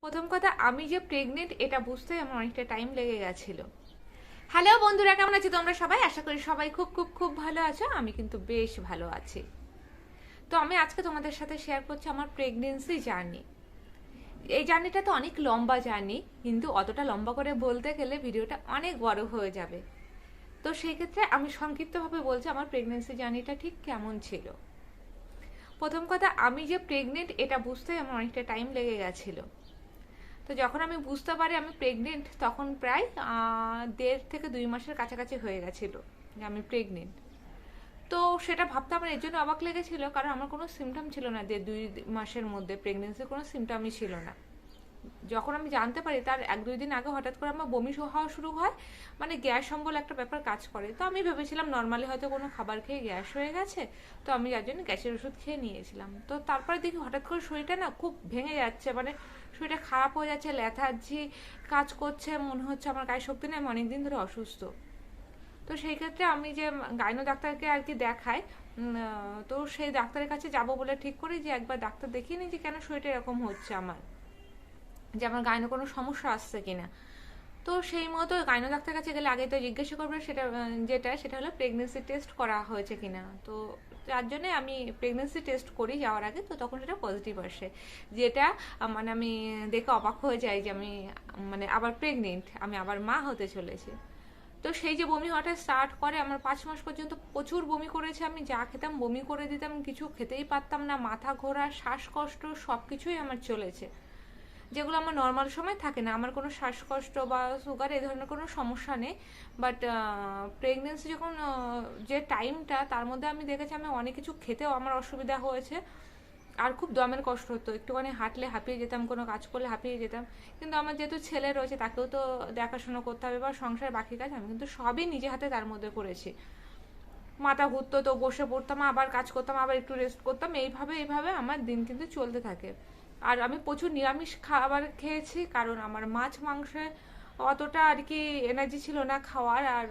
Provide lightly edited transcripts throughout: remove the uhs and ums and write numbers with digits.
প্রথম কথা, আমি যে প্রেগনেন্ট এটা বুঝতে আমার অনেকটা টাইম লেগে গেছিল। হ্যালো বন্ধুরা, কেমন আছো তোমরা সবাই? আশা করি সবাই খুব খুব খুব ভালো আছো। আমি কিন্তু বেশ ভালো আছি। তো আমি আজকে তোমাদের সাথে শেয়ার করছি আমার প্রেগনেন্সি জার্নি। এই জার্নিটা তো অনেক লম্বা জার্নি, কিন্তু অতটা লম্বা করে বলতে গেলে ভিডিওটা অনেক বড় হয়ে যাবে। তো সেই ক্ষেত্রে আমি সংক্ষিপ্তভাবে বলছি আমার প্রেগনেন্সি জার্নিটা ঠিক কেমন ছিল। প্রথম কথা, আমি যে প্রেগনেন্ট এটা বুঝতে আমার অনেকটা টাইম লেগে গেছিলো। তো যখন আমি বুঝতে পারি আমি প্রেগনেন্ট, তখন প্রায় 1.5 থেকে 2 মাসের কাছাকাছি হয়ে গেছিলো যে আমি প্রেগনেন্ট। তো সেটা ভাবতে আমার এর জন্য অবাক লেগেছিল, কারণ আমার কোনো সিমটম ছিল না। 1.5-2 মাসের মধ্যে প্রেগনেন্সির কোনো সিমটমই ছিল না। যখন আমি জানতে পারি তার 1-2 দিন আগে হঠাৎ করে আমার বমি হওয়া শুরু হয়, মানে গ্যাস অম্বল একটা ব্যাপার কাজ করে। তো আমি ভেবেছিলাম নর্মালি হয়তো কোনো খাবার খেয়ে গ্যাস হয়ে গেছে, তো আমি যার জন্য গ্যাসের ওষুধ খেয়ে নিয়েছিলাম। তো তারপরে দেখি হঠাৎ করে শরীরটা না খুব ভেঙে যাচ্ছে, মানে শরীরটা খারাপ হয়ে যাচ্ছে, লেথার্জি কাজ করছে, মনে হচ্ছে আমার গায়ে শক্তি নেই, আমি অনেকদিন ধরে অসুস্থ। তো সেই ক্ষেত্রে আমি যে গাইনো ডাক্তারকে আর কি দেখাই, তো সেই ডাক্তারের কাছে যাব বলে ঠিক করি যে একবার ডাক্তার দেখিয়ে নিই যে কেন শরীরটা এরকম হচ্ছে আমার, যে আমার গাইনো কোনো সমস্যা আসছে কিনা। তো সেই মতো গাইনো ডাক্তারের কাছে গেলে আগে তো জিজ্ঞাসা করবে সেটা হলো প্রেগনেন্সি টেস্ট করা হয়েছে কিনা। তো যার জন্য আমি প্রেগনেন্সি টেস্ট করি যাওয়ার আগে, তো তখন সেটা পজিটিভ আসে, যেটা মানে আমি দেখে অবাক হয়ে যাই যে আমি মানে আবার প্রেগনেন্ট, আমি আবার মা হতে চলেছি। তো সেই যে বমি হওয়াটা স্টার্ট করে, আমার 5 মাস পর্যন্ত প্রচুর বমি করেছে। আমি যা খেতাম বমি করে দিতাম, কিছু খেতেই পারতাম না, মাথা ঘোরা, শ্বাসকষ্ট সব কিছুই আমার চলেছে, যেগুলো আমার নর্মাল সময় থাকে না। আমার কোনো শ্বাসকষ্ট বা সুগার এই ধরনের কোনো সমস্যা নেই, বাট প্রেগনেন্সি যখন যে টাইমটা, তার মধ্যে আমি দেখেছি আমি অনেক কিছু খেতেও আমার অসুবিধা হয়েছে, আর খুব দমের কষ্ট হতো। একটুখানি হাঁটলে হাঁপিয়ে যেতাম, কোনো কাজ করলে হাঁপিয়ে যেতাম। কিন্তু আমার যেহেতু ছেলে রয়েছে, তাকেও তো দেখাশোনা করতে হবে, বা সংসার বাকি কাজ আমি কিন্তু সবই নিজে হাতে তার মধ্যে করেছি। মাথা ঘুরতো তো বসে পড়তাম, আবার কাজ করতাম, আবার একটু রেস্ট করতাম, এইভাবে আমার দিন কিন্তু চলতে থাকে। আর আমি প্রচুর নিরামিষ খাবার খেয়েছি, কারণ আমার মাছ মাংসে অতটা আর কি এনার্জি ছিল না খাওয়ার। আর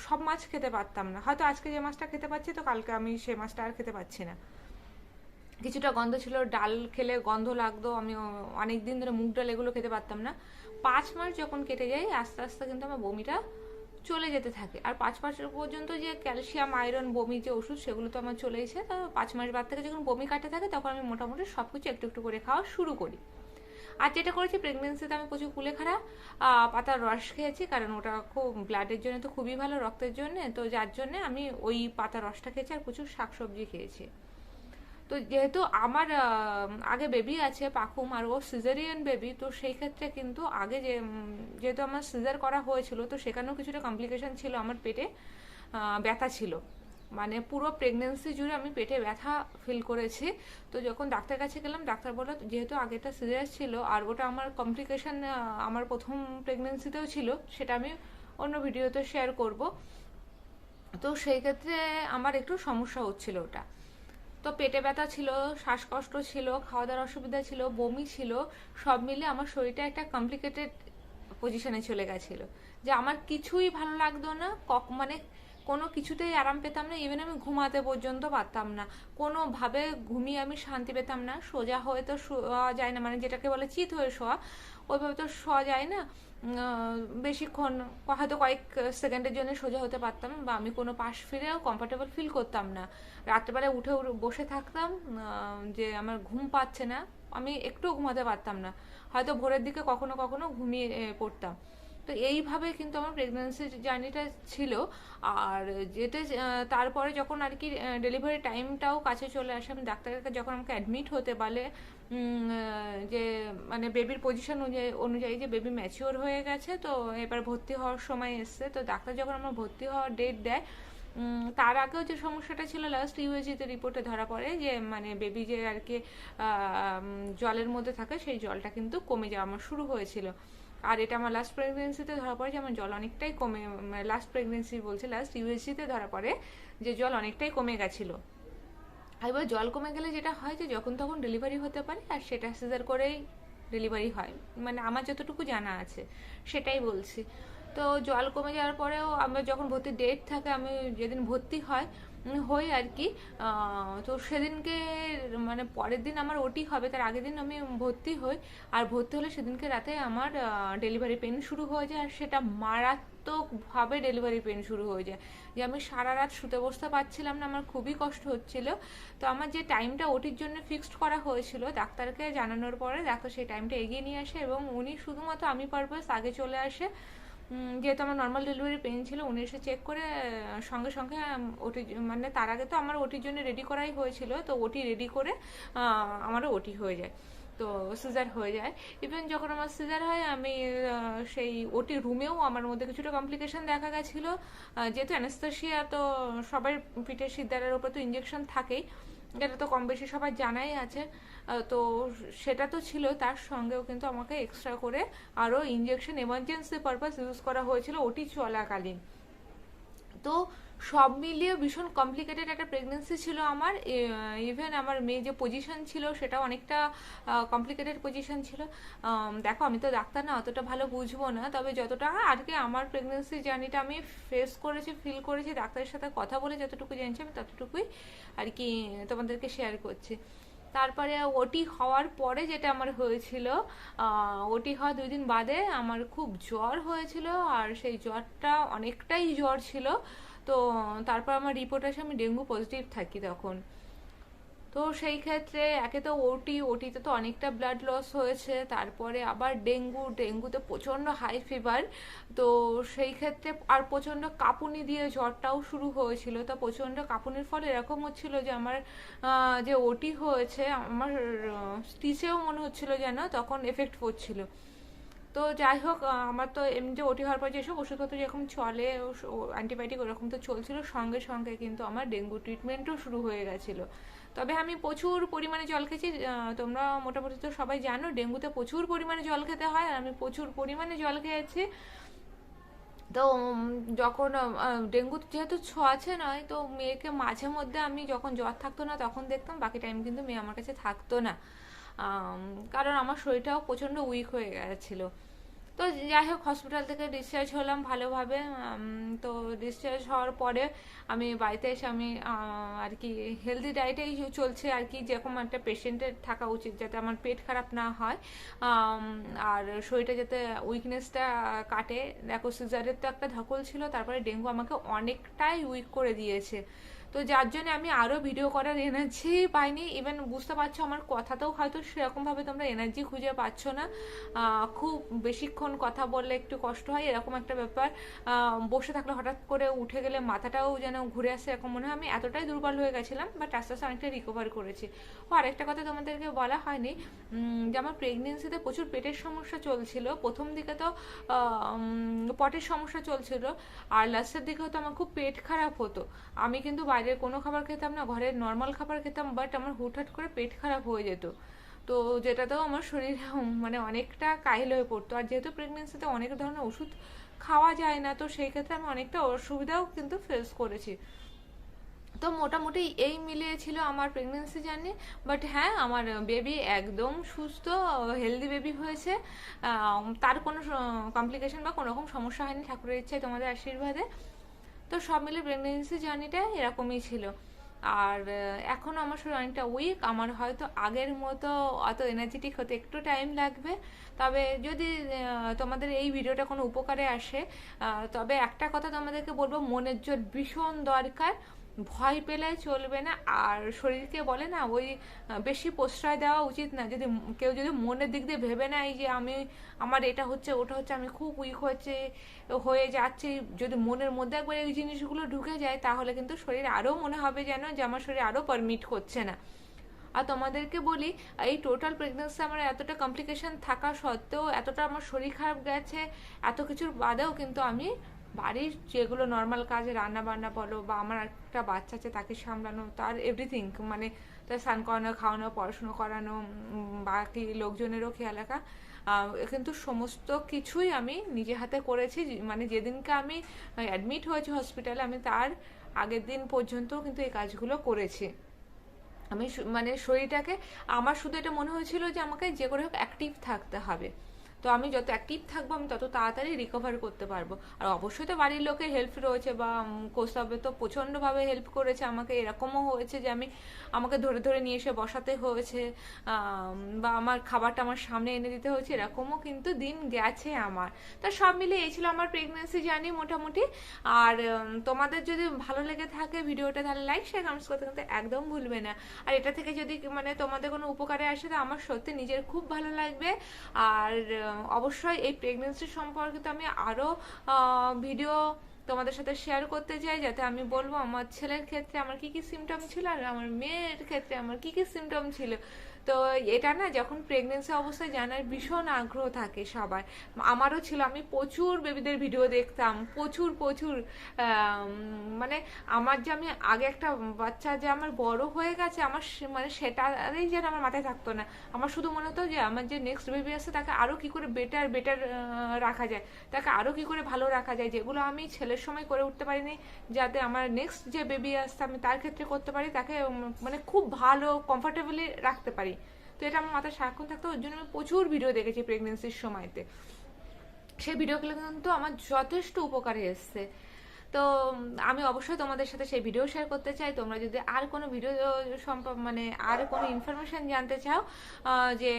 সব মাছ খেতে পারতাম না, হয়তো আজকে যে মাছটা খেতে পাচ্ছি তো কালকে আমি সে মাছটা আর খেতে পাচ্ছি না। কিছুটা গন্ধ ছিল, ডাল খেলে গন্ধ লাগতো, আমি অনেক দিন ধরে মুগ ডাল এগুলো খেতে পারতাম না। 5 মাস যখন কেটে যায় আস্তে আস্তে কিন্তু আমার বমিটা চলে যেতে থাকে। আর 5 মাস পর্যন্ত যে ক্যালসিয়াম আয়রন বমি যে ওষুধ, সেগুলো তো আমার চলেইছে। তো 5 মাস বাদ থেকে যখন বমি কাটতে থাকে, তখন আমি মোটামুটি সব কিছু একটু একটু করে খাওয়া শুরু করি। আর যেটা করেছি প্রেগনেন্সিতে, আমি প্রচুর কুলেখাড়া পাতার রস খেয়েছি, কারণ ওটা খুব ব্লাডের জন্য তো খুবই ভালো, রক্তের জন্য। তো যার জন্য আমি ওই পাতার রসটা খেয়েছি, আর প্রচুর শাকসবজি খেয়েছি। তো যেহেতু আমার আগে বেবি আছে পাখুম, আর ও সিজারিয়ান বেবি, তো সেই ক্ষেত্রে কিন্তু আগে যেহেতু আমার সিজার করা হয়েছিল, তো সেখানেও কিছুটা কমপ্লিকেশন ছিল, আমার পেটে ব্যথা ছিল। মানে পুরো প্রেগনেন্সি জুড়ে আমি পেটে ব্যথা ফিল করেছি। তো যখন ডাক্তার কাছে গেলাম, ডাক্তার বলল যেহেতু আগেটা সিজার ছিল, আর ওটা আমার কমপ্লিকেশন আমার প্রথম প্রেগনেন্সিতেও ছিল, সেটা আমি অন্য ভিডিওতে শেয়ার করব। তো সেই ক্ষেত্রে আমার একটু সমস্যা হচ্ছিল ওটা। তো পেটে ব্যথা ছিল, শ্বাসকষ্ট ছিল, খাওয়া দাওয়ার অসুবিধা ছিল, বমি ছিল, সব মিলে আমার শরীরটা একটা কমপ্লিকেটেড পজিশনে চলে গেছিলো, যে আমার কিছুই ভালো লাগতো না। মানে কোনো কিছুতেই আরাম পেতাম না, ইভেন আমি ঘুমাতে পর্যন্ত পারতাম না, কোনোভাবে ঘুমিয়ে আমি শান্তি পেতাম না। সোজা হয়ে তো শোয়া যায় না, মানে যেটাকে বলে চিত হয়ে শোয়া, ওইভাবে তো শোয়া যায় না। বেশিক্ষণ, হয়তো কয়েক সেকেন্ডের জন্য সোজা হতে পারতাম, বা আমি কোনো পাশ ফিরেও কমফোর্টেবল ফিল করতাম না। রাত্রেবেলায় উঠে বসে থাকতাম, যে আমার ঘুম পাচ্ছে না, আমি একটুও ঘুমাতে পারতাম না, হয়তো ভোরের দিকে কখনো কখনো ঘুমিয়ে পড়তাম। তো এইভাবে কিন্তু আমার প্রেগনেন্সি জার্নিটা ছিল। আর যেটা তারপরে যখন আর কি ডেলিভারি টাইমটাও কাছে চলে আসে, আমি ডাক্তারের কাছে যখন আমাকে অ্যাডমিট হতে বলে, যে মানে বেবির পজিশন অনুযায়ী যে বেবি ম্যাচিওর হয়ে গেছে, তো এবার ভর্তি হওয়ার সময় এসছে। তো ডাক্তার যখন আমার ভর্তি হওয়ার ডেট দেয়, তার আগেও যে সমস্যাটা ছিল লাস্ট ইউএসজিতে রিপোর্টে ধরা পড়ে, যে মানে বেবি যে আর কি জলের মধ্যে থাকে, সেই জলটা কিন্তু কমে যাওয়া আমার শুরু হয়েছিল। আর এটা আমার লাস্ট প্রেগনেন্সিতে ধরা পড়ে যে আমার জল অনেকটাই কমে, লাস্ট প্রেগনেন্সি বলছি, লাস্ট ইউএসজিতে ধরা পড়ে যে জল অনেকটাই কমে গেছিলো। এবার জল কমে গেলে যেটা হয় যে যখন তখন ডেলিভারি হতে পারে, আর সেটা সিজার করেই ডেলিভারি হয়, মানে আমার যতটুকু জানা আছে সেটাই বলছি। তো জল কমে যাওয়ার পরেও আমরা যখন ভর্তির ডেট থাকে, আমি যেদিন ভর্তি হয় হই আর কি। তো সেদিনকে মানে পরের দিন আমার ওটি হবে, তার আগের দিন আমি ভর্তি হই। আর ভর্তি হলে সেদিনকে রাতে আমার ডেলিভারি পেন শুরু হয়ে যায়, আর সেটা মারাত্মকভাবে ডেলিভারি পেন শুরু হয়ে যায়, যে আমি সারা রাত শুতে বসতে পারছিলাম না, আমার খুবই কষ্ট হচ্ছিল। তো আমার যে টাইমটা ওটির জন্য ফিক্সড করা হয়েছিল, ডাক্তারকে জানানোর পরে ডাক্তার সেই টাইমটা এগিয়ে নিয়ে আসে, এবং উনি শুধুমাত্র আমি পারপাস আগে চলে আসে। যেহেতু আমার নর্মাল ডেলিভারি পেন ছিল, উনি এসে চেক করে সঙ্গে সঙ্গে ওটি, মানে তার আগে তো আমার ওটির জন্য রেডি করাই হয়েছিল, তো ওটি রেডি করে আমারও ওটি হয়ে যায়, তো সিজার হয়ে যায়। ইভেন যখন আমার সিজার হয়, আমি সেই ওটি রুমেও আমার মধ্যে কিছুটা কমপ্লিকেশন দেখা গেছিলো, যেহেতু অ্যানেস্থেশিয়া, তো সবার পিঠের সিদ্ধারের ওপর তো ইঞ্জেকশন থাকেই, এটা তো কম বেশি সবার জানাই আছে। তো সেটা তো ছিল, তার সঙ্গেও কিন্তু আমাকে এক্সট্রা করে আরও ইঞ্জেকশন এমার্জেন্সি পারপাস ইউজ করা হয়েছিল ওটি চলাকালীন। তো সব মিলিয়ে ভীষণ কমপ্লিকেটেড একটা প্রেগনেন্সি ছিল আমার। ইভেন আমার মেয়ে যে পজিশন ছিল সেটাও অনেকটা কমপ্লিকেটেড পজিশন ছিল। দেখো, আমি তো ডাক্তার না, অতটা ভালো বুঝবো না, তবে যতটা আর কি আমার প্রেগনেন্সি জার্নিটা আমি ফেস করেছি, ফিল করেছি, ডাক্তারের সাথে কথা বলে যতটুকু জানছি আমি ততটুকুই আর কি তোমাদেরকে শেয়ার করছি। তারপরে ওটি হওয়ার পরে যেটা আমার হয়েছিল, ওটি হওয়া 2 দিন বাদে আমার খুব জ্বর হয়েছিল, আর সেই জ্বরটা অনেকটাই জ্বর ছিল। তো তারপর আমার রিপোর্ট আসে আমি ডেঙ্গু পজিটিভ থাকি তখন। তো সেই ক্ষেত্রে একে তো ওটিতে তো অনেকটা ব্লাড লস হয়েছে, তারপরে আবার ডেঙ্গুতে প্রচণ্ড হাই ফিভার। তো সেই ক্ষেত্রে আর প্রচণ্ড কাঁপুনি দিয়ে জ্বরটাও শুরু হয়েছিল। তো প্রচণ্ড কাঁপুনির ফলে এরকম হচ্ছিল যে আমার যে ওটি হয়েছে, আমার স্টিচেও মনে হচ্ছিল যেন তখন এফেক্ট পড়ছিল। তো যাই হোক, আমার তো এমনি যে ওটি হওয়ার পর যেসব ওষুধপত্র যেরকম চলে, অ্যান্টিবায়োটিক ওরকম তো চলছিল, সঙ্গে সঙ্গে কিন্তু আমার ডেঙ্গু ট্রিটমেন্টও শুরু হয়ে গেছিলো। তবে আমি প্রচুর পরিমাণে জল খেয়েছি। তোমরা মোটামুটি তো সবাই জানো ডেঙ্গুতে প্রচুর পরিমাণে জল খেতে হয়, আর আমি প্রচুর পরিমাণে জল খেয়েছি। তো যখন ডেঙ্গু যেহেতু ছোঁয়াচে নয়, তো মেয়েকে মাঝে মধ্যে আমি যখন জ্বর থাকতো না তখন দেখতাম, বাকি টাইম কিন্তু মেয়ে আমার কাছে থাকতো না, কারণ আমার শরীরটাও প্রচণ্ড উইক হয়ে গেছিলো। তো যাই হোক, হসপিটাল থেকে ডিসচার্জ হলাম ভালোভাবে। তো ডিসচার্জ হওয়ার পরে আমি বাড়িতে এসে আমি আর কি হেলদি ডায়েটেই চলছে আর কি, যেরকম একটা পেশেন্টের থাকা উচিত, যাতে আমার পেট খারাপ না হয় আর শরীরটা যাতে উইকনেসটা কাটে। দেখো, সিজারের তো একটা ধকল ছিল, তারপরে ডেঙ্গু আমাকে অনেকটাই উইক করে দিয়েছে। তো যার জন্য আমি আরও ভিডিও করার এনার্জি পাইনি। ইভেন বুঝতে পারছো আমার কথাতেও হয়তো সেরকমভাবে তোমরা এনার্জি খুঁজে পাচ্ছ না, খুব বেশিক্ষণ কথা বললে একটু কষ্ট হয়, এরকম একটা ব্যাপার। বসে থাকলে হঠাৎ করে উঠে গেলে মাথাটাও যেন ঘুরে আসে, এরকম মনে হয়। আমি এতটাই দুর্বল হয়ে গেছিলাম, বাট আস্তে আস্তে অনেকটা রিকভার করেছি। ও আরেকটা কথা তোমাদেরকে বলা হয়নি, যে আমার প্রেগনেন্সিতে প্রচুর পেটের সমস্যা চলছিল। প্রথম দিকে তো পটের সমস্যা চলছিল, আর লাস্টের দিকে হতো আমার খুব পেট খারাপ হতো। আমি কিন্তু বাইরের কোনো খাবার খেতাম না, ঘরের নর্মাল খাবার খেতাম, বাট আমার হুটহাট করে পেট খারাপ হয়ে যেত। তো যেটাতেও আমার শরীর মানে অনেকটা কাহিল হয়ে পড়তো। আর যেহেতু প্রেগনেন্সিতে অনেক ধরনের ওষুধ খাওয়া যায় না, তো সেই ক্ষেত্রে আমি অনেকটা অসুবিধাও কিন্তু ফেস করেছি। তো মোটামুটি এই মিলিয়েছিল আমার প্রেগনেন্সি জার্নি। বাট হ্যাঁ, আমার বেবি একদম সুস্থ, হেলদি বেবি হয়েছে। তার কোনো কমপ্লিকেশন বা কোনো রকম সমস্যা হয়নি, ঠাকুরের ইচ্ছায়, তোমাদের আশীর্বাদে। তো সব মিলে প্রেগনেন্সি জার্নিটা এরকমই ছিল। আর এখন আমার শরীর অনেকটা উইক, আমার হয়তো আগের মতো অত এনার্জেটিক হতে একটু টাইম লাগবে। তবে যদি তোমাদের এই ভিডিওটা কোনো উপকারে আসে, তবে একটা কথা তোমাদেরকে বলবো, মনের জোর ভীষণ দরকার, ভয় পেলে চলবে না। আর শরীরকে বলে না, ওই বেশি প্রশ্রয় দেওয়া উচিত না। যদি কেউ যদি মনের দিক দিয়ে ভেবে নেয় যে আমার এটা হচ্ছে ওটা হচ্ছে, আমি খুব উইক হয়ে যাচ্ছি, যদি মনের মধ্যে একবার এই জিনিসগুলো ঢুকে যায়, তাহলে কিন্তু শরীর আরও মনে হবে যেন যে আমার শরীর আরও পারমিট করছে না। আর তোমাদেরকে বলি, এই টোটাল প্রেগনেন্সি আমার এতটা কমপ্লিকেশন থাকা সত্ত্বেও, এতটা আমার শরীর খারাপ গেছে, এত কিছুর বাদেও কিন্তু আমি বাড়ির যেগুলো নর্মাল কাজে, রান্না বান্না বলো, বা আমার একটা বাচ্চা আছে তাকে সামলানো, তার এভরিথিং, মানে তার স্নান করানো, খাওয়ানো, পড়াশুনো করানো, বাকি লোকজনেরও খেয়াল রাখা, কিন্তু সমস্ত কিছুই আমি নিজে হাতে করেছি। মানে যেদিনকে আমি অ্যাডমিট হয়েছি হসপিটালে, আমি তার আগের দিন পর্যন্ত কিন্তু এই কাজগুলো করেছি। আমি মানে শরীরটাকে, আমার শুধু এটা মনে হয়েছিল যে আমাকে যে করে হোক অ্যাক্টিভ থাকতে হবে। তো আমি যত অ্যাক্টিভ থাকবো আমি তত তাড়াতাড়ি রিকভার করতে পারবো। আর অবশ্যই তো বাড়ির লোকের হেল্প রয়েছে, বা কোসাবে তো প্রচণ্ডভাবে হেল্প করেছে আমাকে। এরকমও হয়েছে যে আমাকে ধরে ধরে নিয়ে এসে বসাতে হয়েছে, বা আমার খাবারটা আমার সামনে এনে দিতে হয়েছে, এরকমও কিন্তু দিন গেছে আমার। তো সব মিলে এই ছিল আমার প্রেগনেন্সি জার্নি মোটামুটি। আর তোমাদের যদি ভালো লেগে থাকে ভিডিওটা, তাহলে লাইক শেয়ার কমেন্টস করতে কিন্তু একদম ভুলবে না। আর এটা থেকে যদি মানে তোমাদের কোনো উপকারে আসে, তো আমার সত্যি নিজের খুব ভালো লাগবে। আর অবশ্যই এই প্রেগনেন্সি সম্পর্কিত আমি আরও ভিডিও তোমাদের সাথে শেয়ার করতে চাই, যাতে আমি বলবো আমার ছেলের ক্ষেত্রে আমার কি কি সিমটম ছিল, আর আমার মেয়ের ক্ষেত্রে আমার কি কি সিমটম ছিল। তো এটা না, যখন প্রেগনেন্সি অবস্থায় জানার ভীষণ আগ্রহ থাকে সবার, আমারও ছিল। আমি প্রচুর বেবিদের ভিডিও দেখতাম, প্রচুর প্রচুর। মানে আমার যে আমি আগে একটা বাচ্চা যে আমার বড় হয়ে গেছে, আমার মানে সেটারই যেন আমার মাথায় থাকতো না। আমার শুধু মনে হতো যে আমার যে নেক্সট বেবি আসছে তাকে আরও কি করে বেটার বেটার রাখা যায়, তাকে আরও কি করে ভালো রাখা যায়, যেগুলো আমি ছেলের সময় করে উঠতে পারিনি, যাতে আমার নেক্সট যে বেবি আসছে আমি তার ক্ষেত্রে করতে পারি, তাকে মানে খুব ভালো কমফোর্টেবলি রাখতে পারি। তো এটা আমার মাথায় সারাক্ষণ থাকতো, ওই জন্য আমি প্রচুর ভিডিও দেখেছি প্রেগনেন্সির সময়তে। সেই ভিডিওগুলো কিন্তু আমার যথেষ্ট উপকারে এসছে। তো আমি অবশ্যই তোমাদের সাথে সেই ভিডিও শেয়ার করতে চাই। তোমরা যদি আর কোনো ভিডিও মানে আর কোনো ইনফরমেশন জানতে চাও যে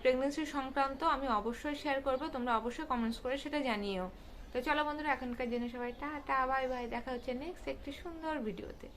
প্রেগনেন্সি সংক্রান্ত, আমি অবশ্যই শেয়ার করবো, তোমরা অবশ্যই কমেন্টস করে সেটা জানিও। তো চলো বন্ধুরা, এখনকার জন্য সবাই টাটা, বাই বাই, দেখা হচ্ছে নেক্সট একটি সুন্দর ভিডিওতে।